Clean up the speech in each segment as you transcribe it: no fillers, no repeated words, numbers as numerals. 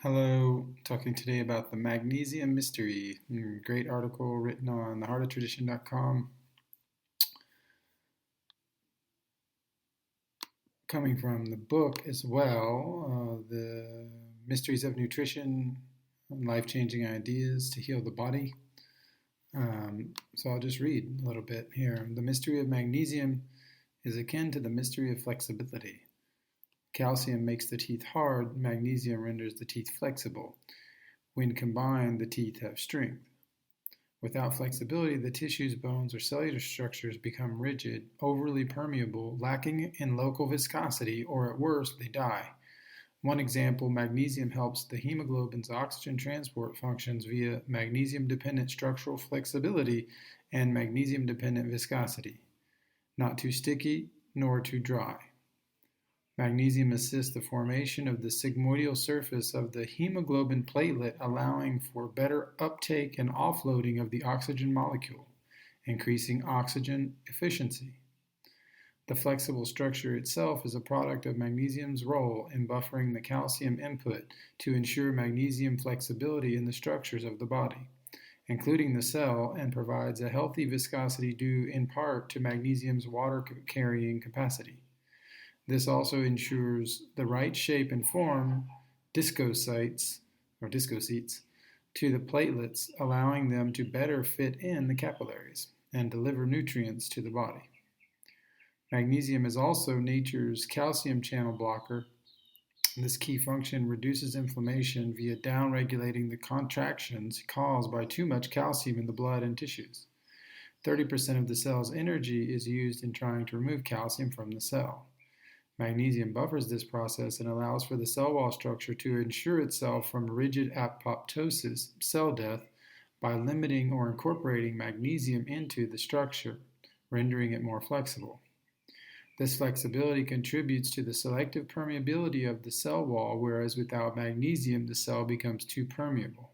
Hello, talking today about the magnesium mystery. Great article written on theheartoftradition.com. Coming from the book as well, The Mysteries of Nutrition, Life-Changing Ideas to Heal the Body. So I'll just read a little bit here. The mystery of magnesium is akin to the mystery of flexibility. Calcium makes the teeth hard, magnesium renders the teeth flexible. When combined, the teeth have strength. Without flexibility, the tissues, bones, or cellular structures become rigid, overly permeable, lacking in local viscosity, or at worst, they die. One example, magnesium helps the hemoglobin's oxygen transport functions via magnesium-dependent structural flexibility and magnesium-dependent viscosity. Not too sticky, nor too dry. Magnesium assists the formation of the sigmoidal surface of the hemoglobin platelet, allowing for better uptake and offloading of the oxygen molecule, increasing oxygen efficiency. The flexible structure itself is a product of magnesium's role in buffering the calcium input to ensure magnesium flexibility in the structures of the body, including the cell, and provides a healthy viscosity due in part to magnesium's water-carrying capacity. This also ensures the right shape and form, discocytes, to the platelets, allowing them to better fit in the capillaries and deliver nutrients to the body. Magnesium is also nature's calcium channel blocker. This key function reduces inflammation via downregulating the contractions caused by too much calcium in the blood and tissues. 30% of the cell's energy is used in trying to remove calcium from the cell. Magnesium buffers this process and allows for the cell wall structure to ensure itself from rigid apoptosis, cell death, by limiting or incorporating magnesium into the structure, rendering it more flexible. This flexibility contributes to the selective permeability of the cell wall, whereas without magnesium, the cell becomes too permeable.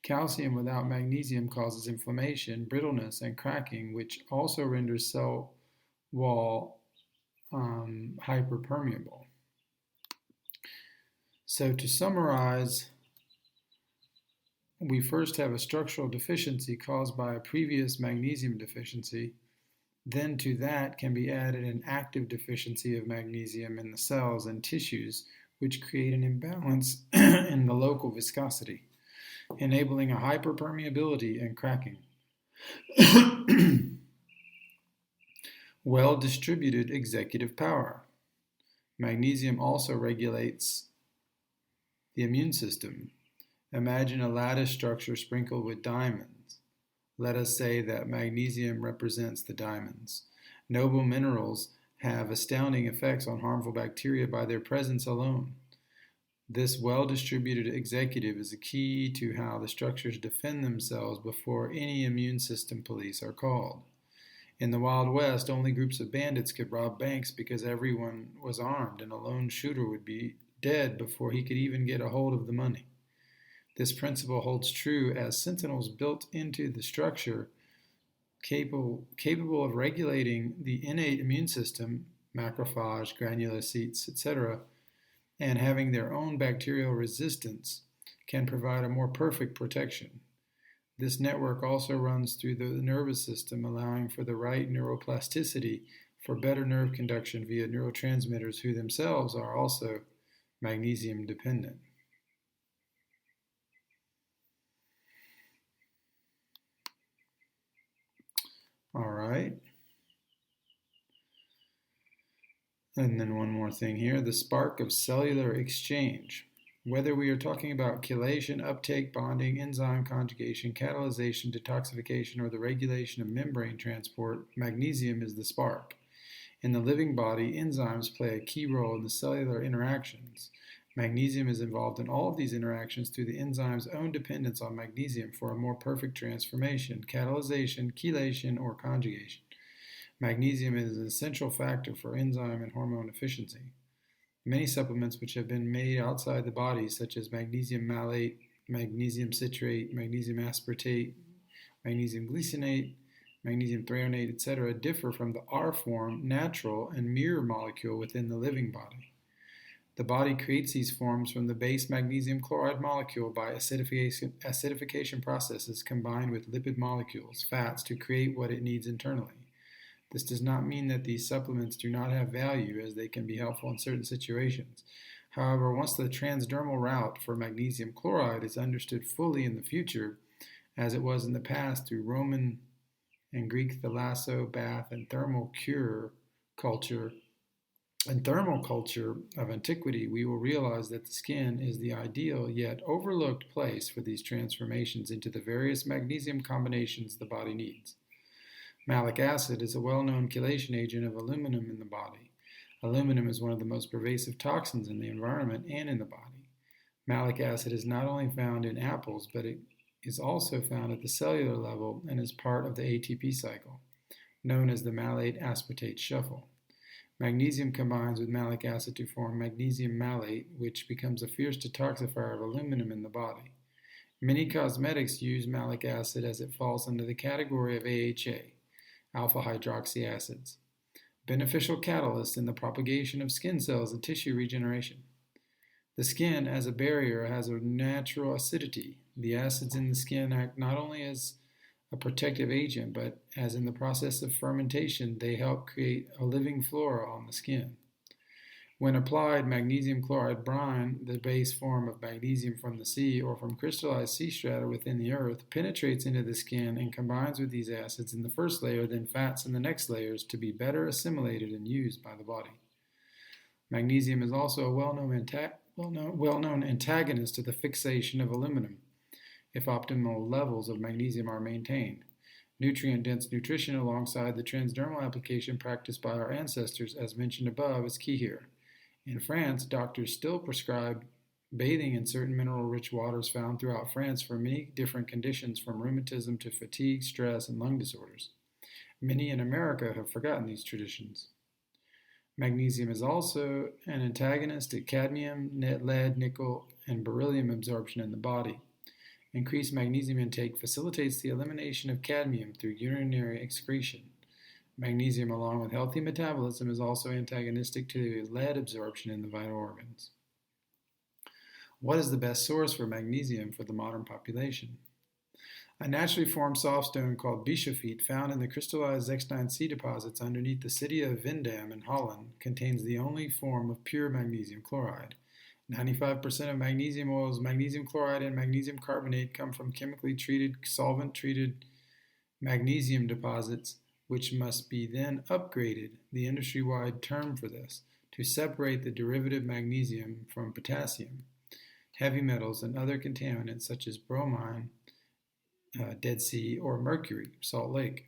Calcium without magnesium causes inflammation, brittleness, and cracking, which also renders cell wall hyperpermeable. So to summarize, we first have a structural deficiency caused by a previous magnesium deficiency. Then to that can be added an active deficiency of magnesium in the cells and tissues, which create an imbalance in the local viscosity, enabling a hyperpermeability and cracking. Well-distributed executive power. Magnesium also regulates the immune system. Imagine a lattice structure sprinkled with diamonds. Let us say that magnesium represents the diamonds. Noble minerals have astounding effects on harmful bacteria by their presence alone. This well-distributed executive is a key to how the structures defend themselves before any immune system police are called. In the Wild West, only groups of bandits could rob banks because everyone was armed, and a lone shooter would be dead before he could even get a hold of the money. This principle holds true as sentinels built into the structure, capable of regulating the innate immune system, macrophage, granulocytes, etc., and having their own bacterial resistance, can provide a more perfect protection. This network also runs through the nervous system, allowing for the right neuroplasticity for better nerve conduction via neurotransmitters who themselves are also magnesium dependent. All right. And then one more thing here, the spark of cellular exchange. Whether we are talking about chelation, uptake, bonding, enzyme conjugation, catalyzation, detoxification, or the regulation of membrane transport, magnesium is the spark. In the living body, enzymes play a key role in the cellular interactions. Magnesium is involved in all of these interactions through the enzyme's own dependence on magnesium for a more perfect transformation, catalyzation, chelation, or conjugation. Magnesium is an essential factor for enzyme and hormone efficiency. Many supplements which have been made outside the body, such as magnesium malate, magnesium citrate, magnesium aspartate, magnesium glycinate, magnesium threonate, etc., differ from the R form, natural, and mirror molecule within the living body. The body creates these forms from the base magnesium chloride molecule by acidification processes combined with lipid molecules, fats, to create what it needs internally. This does not mean that these supplements do not have value, as they can be helpful in certain situations. However, once the transdermal route for magnesium chloride is understood fully in the future, as it was in the past through Roman and Greek thalasso, bath, and thermal culture of antiquity, we will realize that the skin is the ideal yet overlooked place for these transformations into the various magnesium combinations the body needs. Malic acid is a well-known chelation agent of aluminum in the body. Aluminum is one of the most pervasive toxins in the environment and in the body. Malic acid is not only found in apples, but it is also found at the cellular level and is part of the ATP cycle, known as the malate aspartate shuffle. Magnesium combines with malic acid to form magnesium malate, which becomes a fierce detoxifier of aluminum in the body. Many cosmetics use malic acid as it falls under the category of AHA, alpha hydroxy acids, beneficial catalysts in the propagation of skin cells and tissue regeneration. The skin, as a barrier, has a natural acidity. The acids in the skin act not only as a protective agent, but as in the process of fermentation, they help create a living flora on the skin. When applied, magnesium chloride brine, the base form of magnesium from the sea or from crystallized sea strata within the earth, penetrates into the skin and combines with these acids in the first layer, then fats in the next layers, to be better assimilated and used by the body. Magnesium is also a well-known antagonist to the fixation of aluminum, if optimal levels of magnesium are maintained. Nutrient-dense nutrition alongside the transdermal application practiced by our ancestors, as mentioned above, is key here. In France, doctors still prescribe bathing in certain mineral-rich waters found throughout France for many different conditions, from rheumatism to fatigue, stress, and lung disorders. Many in America have forgotten these traditions. Magnesium is also an antagonist to cadmium, lead, nickel, and beryllium absorption in the body. Increased magnesium intake facilitates the elimination of cadmium through urinary excretion. Magnesium, along with healthy metabolism, is also antagonistic to lead absorption in the vital organs. What is the best source for magnesium for the modern population? A naturally formed soft stone called bischofite, found in the crystallized Zechstein sea deposits underneath the city of Vindam in Holland, contains the only form of pure magnesium chloride. 95% of magnesium oils, magnesium chloride, and magnesium carbonate come from chemically treated, solvent-treated magnesium deposits, which must be then upgraded, the industry-wide term for this, to separate the derivative magnesium from potassium, heavy metals, and other contaminants such as bromine, Dead Sea, or mercury, Salt Lake.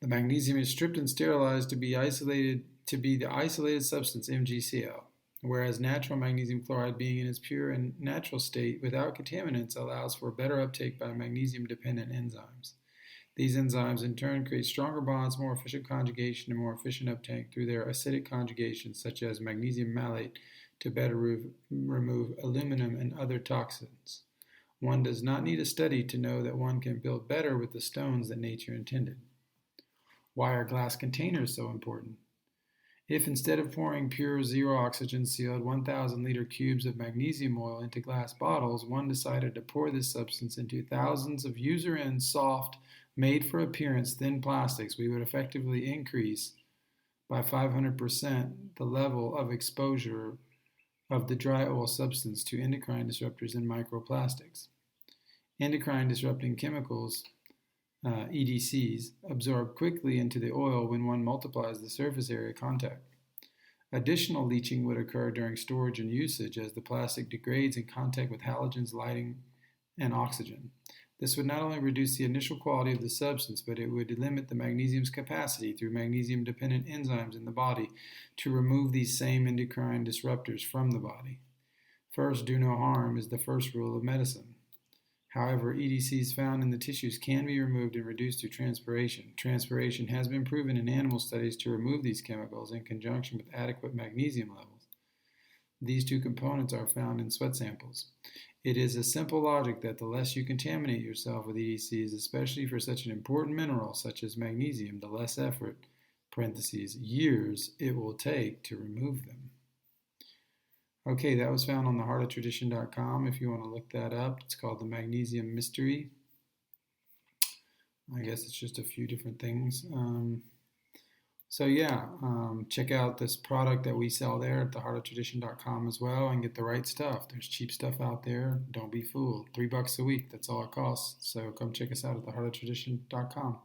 The magnesium is stripped and sterilized to be the isolated substance MgCl. Whereas natural magnesium chloride, being in its pure and natural state without contaminants, allows for better uptake by magnesium-dependent enzymes. These enzymes in turn create stronger bonds, more efficient conjugation, and more efficient uptake through their acidic conjugations, such as magnesium malate, to better remove aluminum and other toxins. One does not need a study to know that one can build better with the stones that nature intended. Why are glass containers so important? If instead of pouring pure zero-oxygen sealed 1,000-liter cubes of magnesium oil into glass bottles, one decided to pour this substance into thousands of user-end, soft, made-for-appearance thin plastics, we would effectively increase by 500% the level of exposure of the dry oil substance to endocrine disruptors and microplastics. Endocrine disrupting chemicals, EDCs, absorb quickly into the oil when one multiplies the surface area contact. Additional leaching would occur during storage and usage as the plastic degrades in contact with halogens, lighting, and oxygen. This would not only reduce the initial quality of the substance, but it would limit the magnesium's capacity through magnesium-dependent enzymes in the body to remove these same endocrine disruptors from the body. First, do no harm is the first rule of medicine. However, EDCs found in the tissues can be removed and reduced through transpiration. Transpiration has been proven in animal studies to remove these chemicals in conjunction with adequate magnesium levels. These two components are found in sweat samples. It is a simple logic that the less you contaminate yourself with EDCs, especially for such an important mineral such as magnesium, the less effort, (years) it will take to remove them. Okay, that was found on theheartoftradition.com if you want to look that up. It's called the Magnesium Mystery. I guess it's just a few different things. So yeah, check out this product that we sell there at theheartoftradition.com as well and get the right stuff. There's cheap stuff out there. Don't be fooled. $3 a week, that's all it costs. So come check us out at theheartoftradition.com.